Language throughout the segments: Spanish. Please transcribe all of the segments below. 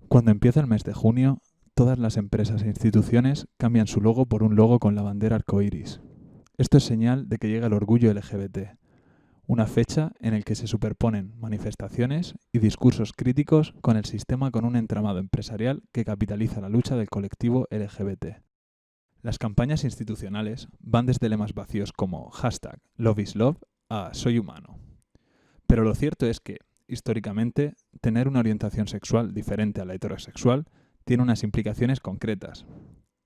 Cuando empieza el mes de junio, todas las empresas e instituciones cambian su logo por un logo con la bandera arcoíris. Esto es señal de que llega el orgullo LGBT, una fecha en la que se superponen manifestaciones y discursos críticos con el sistema con un entramado empresarial que capitaliza la lucha del colectivo LGBT. Las campañas institucionales van desde lemas vacíos como #LoveIsLove a Soy humano. Pero lo cierto es que, históricamente, tener una orientación sexual diferente a la heterosexual tiene unas implicaciones concretas.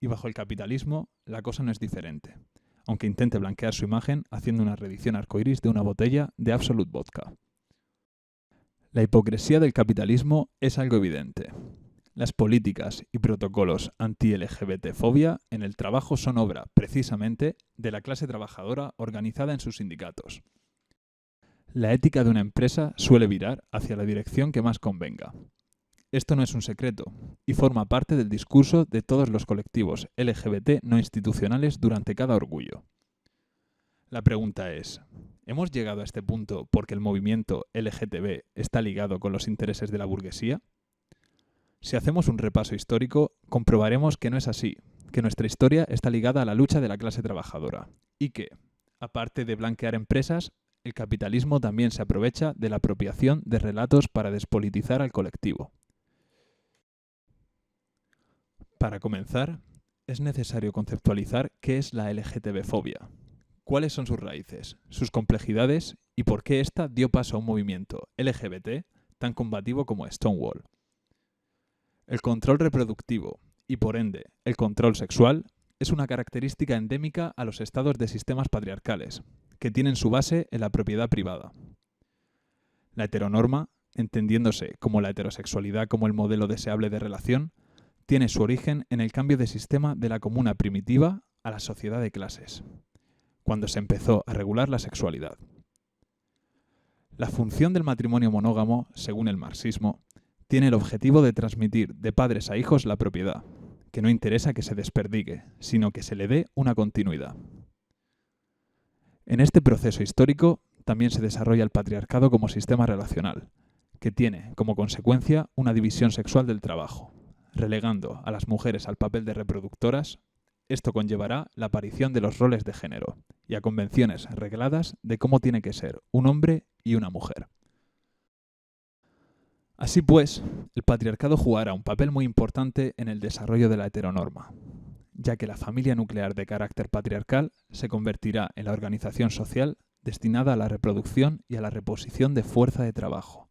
Y bajo el capitalismo, la cosa no es diferente, aunque intente blanquear su imagen haciendo una reedición arcoíris de una botella de Absolut Vodka. La hipocresía del capitalismo es algo evidente. Las políticas y protocolos anti-LGBT-fobia en el trabajo son obra, precisamente, de la clase trabajadora organizada en sus sindicatos. La ética de una empresa suele virar hacia la dirección que más convenga. Esto no es un secreto y forma parte del discurso de todos los colectivos LGBT no institucionales durante cada orgullo. La pregunta es, ¿hemos llegado a este punto porque el movimiento LGTB está ligado con los intereses de la burguesía? Si hacemos un repaso histórico, comprobaremos que no es así, que nuestra historia está ligada a la lucha de la clase trabajadora y que, aparte de blanquear empresas, el capitalismo también se aprovecha de la apropiación de relatos para despolitizar al colectivo. Para comenzar, es necesario conceptualizar qué es la LGTB-fobia, cuáles son sus raíces, sus complejidades y por qué ésta dio paso a un movimiento LGBT tan combativo como Stonewall. El control reproductivo y, por ende, el control sexual es una característica endémica a los estados de sistemas patriarcales, que tienen su base en la propiedad privada. La heteronorma, entendiéndose como la heterosexualidad como el modelo deseable de relación, tiene su origen en el cambio de sistema de la comuna primitiva a la sociedad de clases, cuando se empezó a regular la sexualidad. La función del matrimonio monógamo, según el marxismo, tiene el objetivo de transmitir de padres a hijos la propiedad, que no interesa que se desperdigue, sino que se le dé una continuidad. En este proceso histórico también se desarrolla el patriarcado como sistema relacional, que tiene como consecuencia una división sexual del trabajo, relegando a las mujeres al papel de reproductoras. Esto conllevará la aparición de los roles de género y a convenciones regladas de cómo tiene que ser un hombre y una mujer. Así pues, el patriarcado jugará un papel muy importante en el desarrollo de la heteronorma, ya que la familia nuclear de carácter patriarcal se convertirá en la organización social destinada a la reproducción y a la reposición de fuerza de trabajo.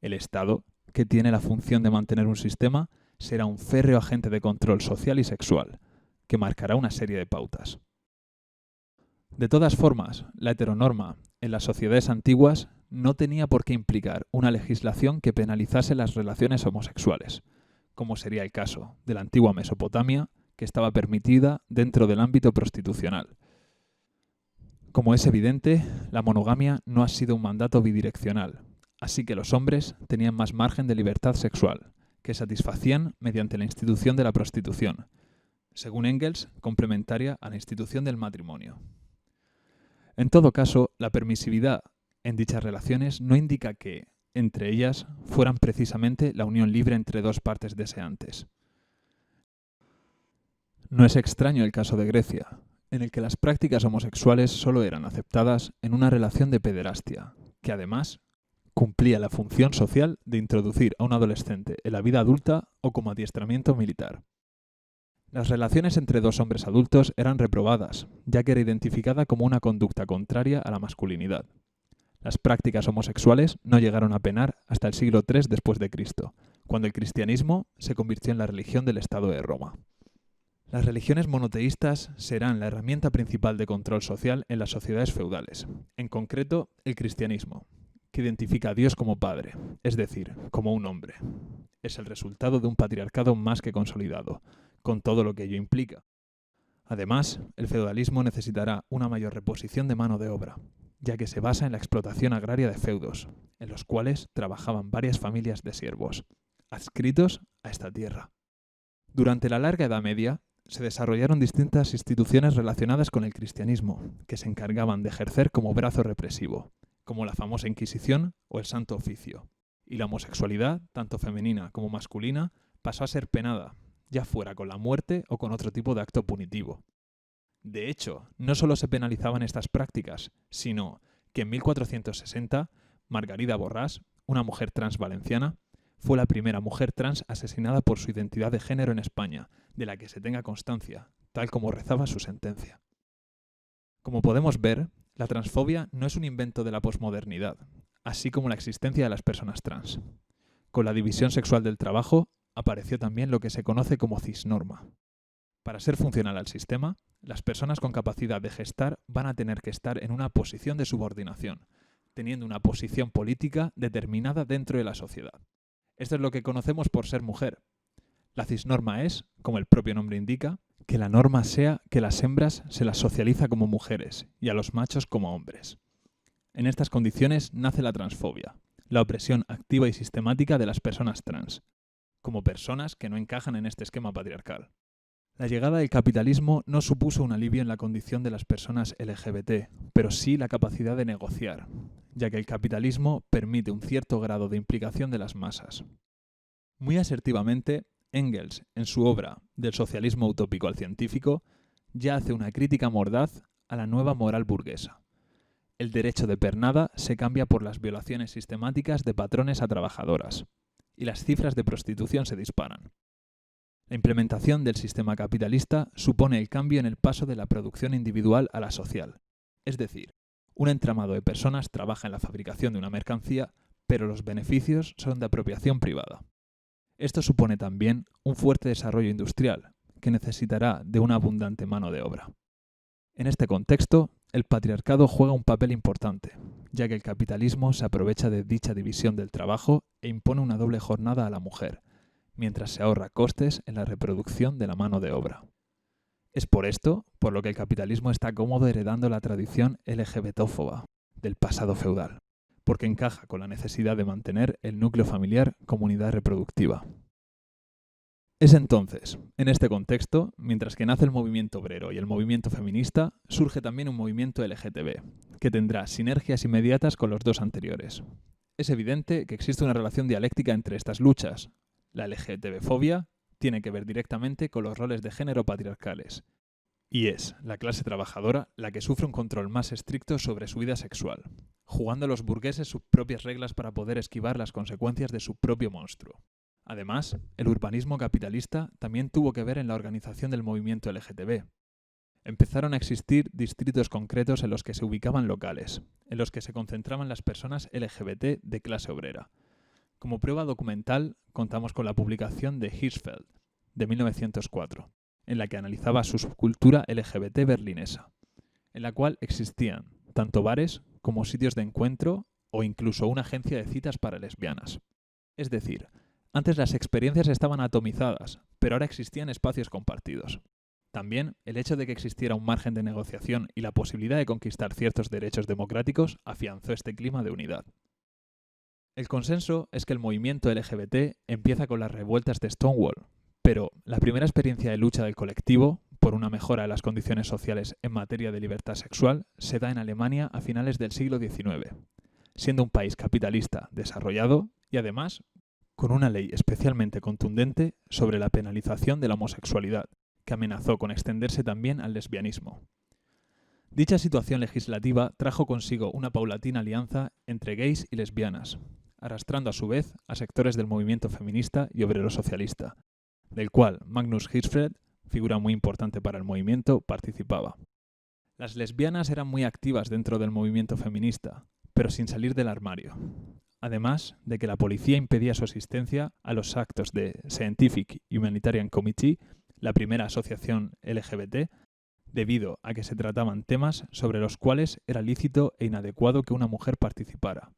El Estado, que tiene la función de mantener un sistema, será un férreo agente de control social y sexual, que marcará una serie de pautas. De todas formas, la heteronorma en las sociedades antiguas no tenía por qué implicar una legislación que penalizase las relaciones homosexuales, como sería el caso de la antigua Mesopotamia, que estaba permitida dentro del ámbito prostitucional. Como es evidente, la monogamia no ha sido un mandato bidireccional, así que los hombres tenían más margen de libertad sexual, que satisfacían mediante la institución de la prostitución, según Engels, complementaria a la institución del matrimonio. En todo caso, la permisividad en dichas relaciones no indica que, entre ellas, fueran precisamente la unión libre entre dos partes deseantes. No es extraño el caso de Grecia, en el que las prácticas homosexuales solo eran aceptadas en una relación de pederastia, que además cumplía la función social de introducir a un adolescente en la vida adulta o como adiestramiento militar. Las relaciones entre dos hombres adultos eran reprobadas, ya que era identificada como una conducta contraria a la masculinidad. Las prácticas homosexuales no llegaron a penar hasta el siglo III después de Cristo, cuando el cristianismo se convirtió en la religión del Estado de Roma. Las religiones monoteístas serán la herramienta principal de control social en las sociedades feudales, en concreto el cristianismo, que identifica a Dios como Padre, es decir, como un hombre. Es el resultado de un patriarcado más que consolidado, con todo lo que ello implica. Además, el feudalismo necesitará una mayor reposición de mano de obra, ya que se basa en la explotación agraria de feudos, en los cuales trabajaban varias familias de siervos, adscritos a esta tierra. Durante la larga Edad Media, se desarrollaron distintas instituciones relacionadas con el cristianismo, que se encargaban de ejercer como brazo represivo, como la famosa Inquisición o el Santo Oficio, y la homosexualidad, tanto femenina como masculina, pasó a ser penada, ya fuera con la muerte o con otro tipo de acto punitivo. De hecho, no solo se penalizaban estas prácticas, sino que en 1460, Margarida Borràs, una mujer trans valenciana, fue la primera mujer trans asesinada por su identidad de género en España, de la que se tenga constancia, tal como rezaba su sentencia. Como podemos ver, la transfobia no es un invento de la posmodernidad, así como la existencia de las personas trans. Con la división sexual del trabajo, apareció también lo que se conoce como cisnorma. Para ser funcional al sistema, las personas con capacidad de gestar van a tener que estar en una posición de subordinación, teniendo una posición política determinada dentro de la sociedad. Esto es lo que conocemos por ser mujer. La cisnorma es, como el propio nombre indica, que la norma sea que las hembras se las socializa como mujeres y a los machos como hombres. En estas condiciones nace la transfobia, la opresión activa y sistemática de las personas trans, como personas que no encajan en este esquema patriarcal. La llegada del capitalismo no supuso un alivio en la condición de las personas LGBT, pero sí la capacidad de negociar, ya que el capitalismo permite un cierto grado de implicación de las masas. Muy asertivamente, Engels, en su obra Del socialismo utópico al científico, ya hace una crítica mordaz a la nueva moral burguesa. El derecho de pernada se cambia por las violaciones sistemáticas de patrones a trabajadoras, y las cifras de prostitución se disparan. La implementación del sistema capitalista supone el cambio en el paso de la producción individual a la social, es decir, un entramado de personas trabaja en la fabricación de una mercancía, pero los beneficios son de apropiación privada. Esto supone también un fuerte desarrollo industrial, que necesitará de una abundante mano de obra. En este contexto, el patriarcado juega un papel importante, ya que el capitalismo se aprovecha de dicha división del trabajo e impone una doble jornada a la mujer, mientras se ahorra costes en la reproducción de la mano de obra. Es por esto por lo que el capitalismo está cómodo heredando la tradición LGBTófoba del pasado feudal, porque encaja con la necesidad de mantener el núcleo familiar como unidad reproductiva. Es entonces, en este contexto, mientras que nace el movimiento obrero y el movimiento feminista, surge también un movimiento LGTB, que tendrá sinergias inmediatas con los dos anteriores. Es evidente que existe una relación dialéctica entre estas luchas. La LGTB-fobia tiene que ver directamente con los roles de género patriarcales, y es la clase trabajadora la que sufre un control más estricto sobre su vida sexual, jugando a los burgueses sus propias reglas para poder esquivar las consecuencias de su propio monstruo. Además, el urbanismo capitalista también tuvo que ver en la organización del movimiento LGTB. Empezaron a existir distritos concretos en los que se ubicaban locales, en los que se concentraban las personas LGBT de clase obrera. Como prueba documental, contamos con la publicación de Hirschfeld, de 1904, en la que analizaba su subcultura LGBT berlinesa, en la cual existían tanto bares como sitios de encuentro o incluso una agencia de citas para lesbianas. Es decir, antes las experiencias estaban atomizadas, pero ahora existían espacios compartidos. También el hecho de que existiera un margen de negociación y la posibilidad de conquistar ciertos derechos democráticos afianzó este clima de unidad. El consenso es que el movimiento LGBT empieza con las revueltas de Stonewall, pero la primera experiencia de lucha del colectivo por una mejora de las condiciones sociales en materia de libertad sexual se da en Alemania a finales del siglo XIX, siendo un país capitalista desarrollado y además con una ley especialmente contundente sobre la penalización de la homosexualidad, que amenazó con extenderse también al lesbianismo. Dicha situación legislativa trajo consigo una paulatina alianza entre gays y lesbianas, arrastrando a su vez a sectores del movimiento feminista y obrero socialista, del cual Magnus Hirschfeld, figura muy importante para el movimiento, participaba. Las lesbianas eran muy activas dentro del movimiento feminista, pero sin salir del armario. Además de que la policía impedía su asistencia a los actos de Scientific Humanitarian Committee, la primera asociación LGBT, debido a que se trataban temas sobre los cuales era lícito e inadecuado que una mujer participara.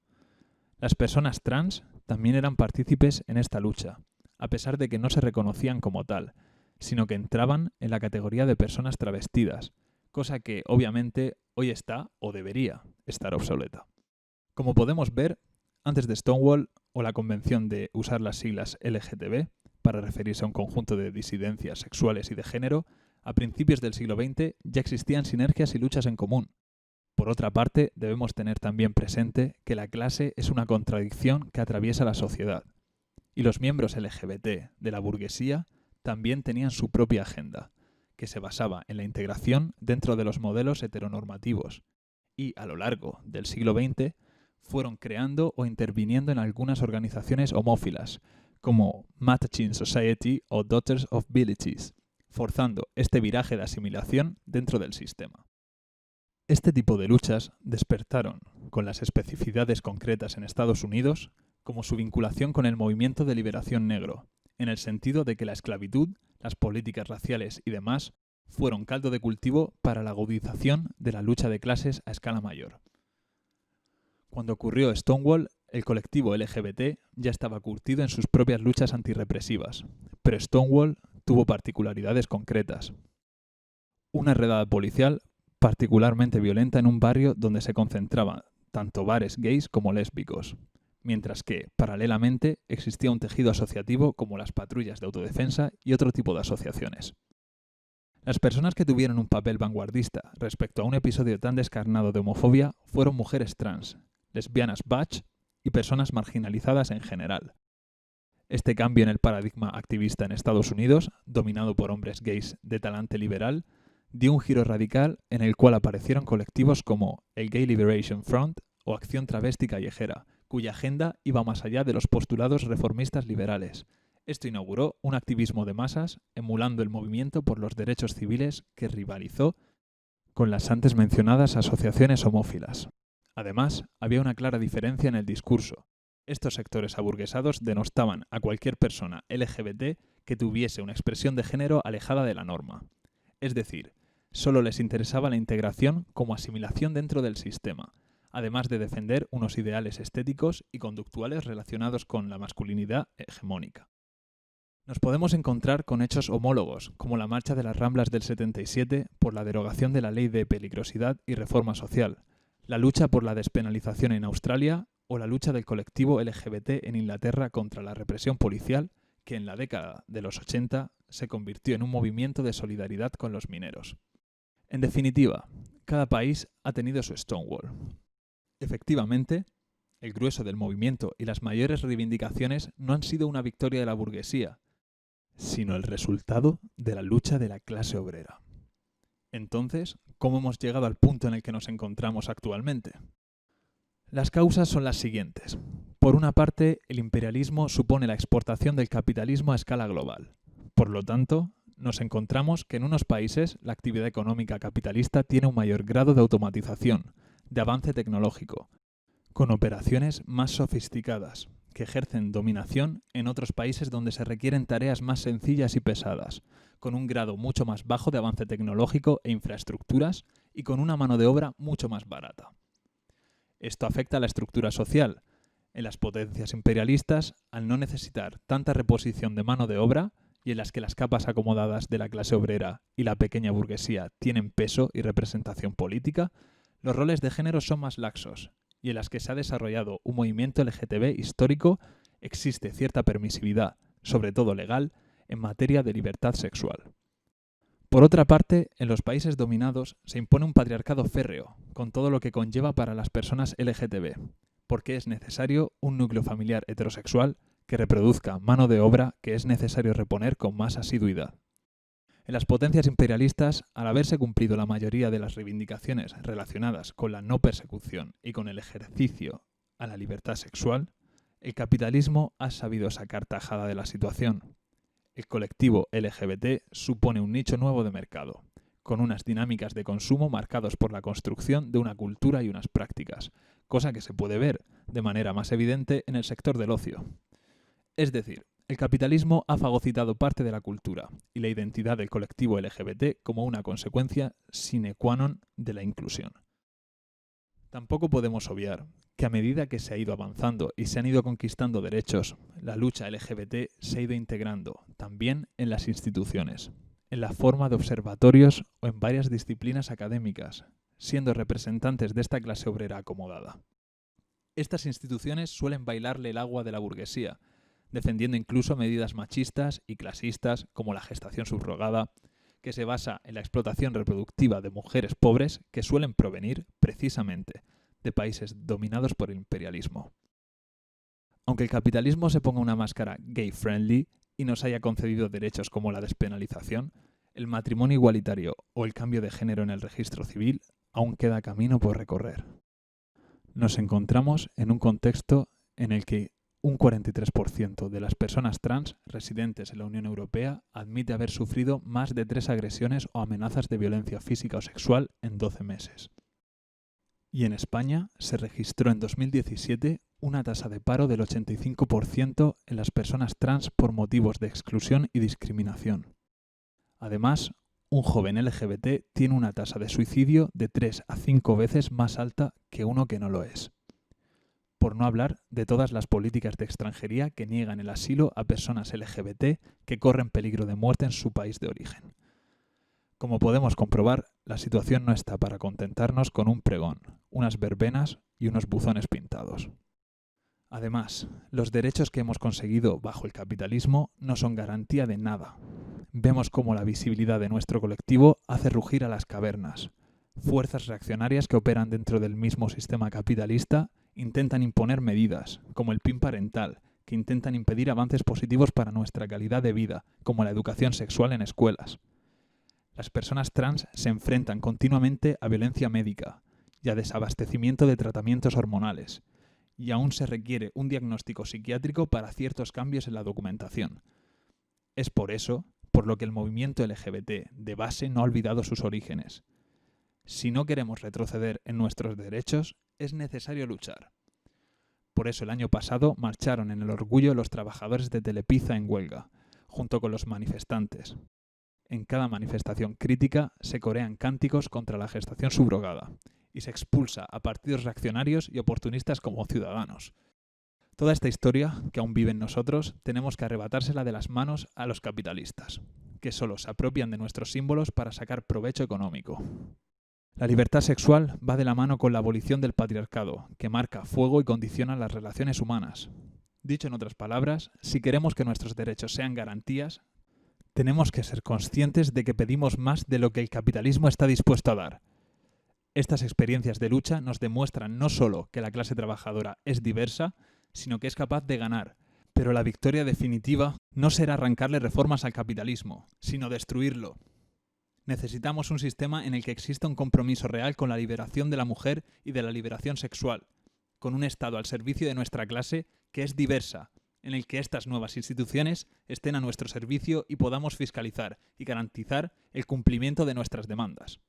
Las personas trans también eran partícipes en esta lucha, a pesar de que no se reconocían como tal, sino que entraban en la categoría de personas travestidas, cosa que obviamente hoy está o debería estar obsoleta. Como podemos ver, antes de Stonewall o la convención de usar las siglas LGTB para referirse a un conjunto de disidencias sexuales y de género, a principios del siglo XX ya existían sinergias y luchas en común. Por otra parte, debemos tener también presente que la clase es una contradicción que atraviesa la sociedad, y los miembros LGBT de la burguesía también tenían su propia agenda, que se basaba en la integración dentro de los modelos heteronormativos, y a lo largo del siglo XX fueron creando o interviniendo en algunas organizaciones homófilas, como Mattachine Society o Daughters of Bilitis, forzando este viraje de asimilación dentro del sistema. Este tipo de luchas despertaron, con las especificidades concretas en Estados Unidos, como su vinculación con el movimiento de liberación negro, en el sentido de que la esclavitud, las políticas raciales y demás fueron caldo de cultivo para la agudización de la lucha de clases a escala mayor. Cuando ocurrió Stonewall, el colectivo LGBT ya estaba curtido en sus propias luchas antirrepresivas, pero Stonewall tuvo particularidades concretas. Una redada policial particularmente violenta en un barrio donde se concentraban tanto bares gays como lésbicos, mientras que, paralelamente, existía un tejido asociativo como las patrullas de autodefensa y otro tipo de asociaciones. Las personas que tuvieron un papel vanguardista respecto a un episodio tan descarnado de homofobia fueron mujeres trans, lesbianas butch y personas marginalizadas en general. Este cambio en el paradigma activista en Estados Unidos, dominado por hombres gays de talante liberal, dio un giro radical en el cual aparecieron colectivos como el Gay Liberation Front o Acción Travesti Callejera, cuya agenda iba más allá de los postulados reformistas liberales. Esto inauguró un activismo de masas, emulando el movimiento por los derechos civiles que rivalizó con las antes mencionadas asociaciones homófilas. Además, había una clara diferencia en el discurso. Estos sectores aburguesados denostaban a cualquier persona LGBT que tuviese una expresión de género alejada de la norma. Es decir, solo les interesaba la integración como asimilación dentro del sistema, además de defender unos ideales estéticos y conductuales relacionados con la masculinidad hegemónica. Nos podemos encontrar con hechos homólogos, como la marcha de las Ramblas del 77 por la derogación de la ley de peligrosidad y reforma social, la lucha por la despenalización en Australia o la lucha del colectivo LGBT en Inglaterra contra la represión policial, que en la década de los 80 se convirtió en un movimiento de solidaridad con los mineros. En definitiva, cada país ha tenido su Stonewall. Efectivamente, el grueso del movimiento y las mayores reivindicaciones no han sido una victoria de la burguesía, sino el resultado de la lucha de la clase obrera. Entonces, ¿cómo hemos llegado al punto en el que nos encontramos actualmente? Las causas son las siguientes. Por una parte, el imperialismo supone la exportación del capitalismo a escala global. Por lo tanto, nos encontramos que en unos países la actividad económica capitalista tiene un mayor grado de automatización, de avance tecnológico, con operaciones más sofisticadas, que ejercen dominación en otros países donde se requieren tareas más sencillas y pesadas, con un grado mucho más bajo de avance tecnológico e infraestructuras y con una mano de obra mucho más barata. Esto afecta a la estructura social. En las potencias imperialistas, al no necesitar tanta reposición de mano de obra, y en las que las capas acomodadas de la clase obrera y la pequeña burguesía tienen peso y representación política, los roles de género son más laxos, y en las que se ha desarrollado un movimiento LGTB histórico, existe cierta permisividad, sobre todo legal, en materia de libertad sexual. Por otra parte, en los países dominados se impone un patriarcado férreo, con todo lo que conlleva para las personas LGTB, porque es necesario un núcleo familiar heterosexual que reproduzca mano de obra que es necesario reponer con más asiduidad. En las potencias imperialistas, al haberse cumplido la mayoría de las reivindicaciones relacionadas con la no persecución y con el ejercicio a la libertad sexual, el capitalismo ha sabido sacar tajada de la situación. El colectivo LGBT supone un nicho nuevo de mercado, con unas dinámicas de consumo marcados por la construcción de una cultura y unas prácticas, cosa que se puede ver de manera más evidente en el sector del ocio. Es decir, el capitalismo ha fagocitado parte de la cultura y la identidad del colectivo LGBT como una consecuencia sine qua non de la inclusión. Tampoco podemos obviar que a medida que se ha ido avanzando y se han ido conquistando derechos, la lucha LGBT se ha ido integrando también en las instituciones, en la forma de observatorios o en varias disciplinas académicas, siendo representantes de esta clase obrera acomodada. Estas instituciones suelen bailarle el agua de la burguesía, defendiendo incluso medidas machistas y clasistas como la gestación subrogada, que se basa en la explotación reproductiva de mujeres pobres que suelen provenir, precisamente, de países dominados por el imperialismo. Aunque el capitalismo se ponga una máscara gay-friendly y nos haya concedido derechos como la despenalización, el matrimonio igualitario o el cambio de género en el registro civil aún queda camino por recorrer. Nos encontramos en un contexto en el que un 43% de las personas trans residentes en la Unión Europea admite haber sufrido más de 3 agresiones o amenazas de violencia física o sexual en 12 meses. Y en España se registró en 2017 una tasa de paro del 85% en las personas trans por motivos de exclusión y discriminación. Además, un joven LGBT tiene una tasa de suicidio de 3 a 5 veces más alta que uno que no lo es. Por no hablar de todas las políticas de extranjería que niegan el asilo a personas LGBT que corren peligro de muerte en su país de origen. Como podemos comprobar, la situación no está para contentarnos con un pregón, unas verbenas y unos buzones pintados. Además, los derechos que hemos conseguido bajo el capitalismo no son garantía de nada. Vemos cómo la visibilidad de nuestro colectivo hace rugir a las cavernas. Fuerzas reaccionarias que operan dentro del mismo sistema capitalista intentan imponer medidas, como el PIN parental, que intentan impedir avances positivos para nuestra calidad de vida, como la educación sexual en escuelas. Las personas trans se enfrentan continuamente a violencia médica y a desabastecimiento de tratamientos hormonales, y aún se requiere un diagnóstico psiquiátrico para ciertos cambios en la documentación. Es por eso por lo que el movimiento LGBT de base no ha olvidado sus orígenes. Si no queremos retroceder en nuestros derechos, es necesario luchar. Por eso el año pasado marcharon en el orgullo los trabajadores de Telepizza en huelga, junto con los manifestantes. En cada manifestación crítica se corean cánticos contra la gestación subrogada y se expulsa a partidos reaccionarios y oportunistas como Ciudadanos. Toda esta historia, que aún vive en nosotros, tenemos que arrebatársela de las manos a los capitalistas, que solo se apropian de nuestros símbolos para sacar provecho económico. La libertad sexual va de la mano con la abolición del patriarcado, que marca fuego y condiciona las relaciones humanas. Dicho en otras palabras, si queremos que nuestros derechos sean garantías, tenemos que ser conscientes de que pedimos más de lo que el capitalismo está dispuesto a dar. Estas experiencias de lucha nos demuestran no solo que la clase trabajadora es diversa, sino que es capaz de ganar. Pero la victoria definitiva no será arrancarle reformas al capitalismo, sino destruirlo. Necesitamos un sistema en el que exista un compromiso real con la liberación de la mujer y de la liberación sexual, con un Estado al servicio de nuestra clase que es diversa, en el que estas nuevas instituciones estén a nuestro servicio y podamos fiscalizar y garantizar el cumplimiento de nuestras demandas.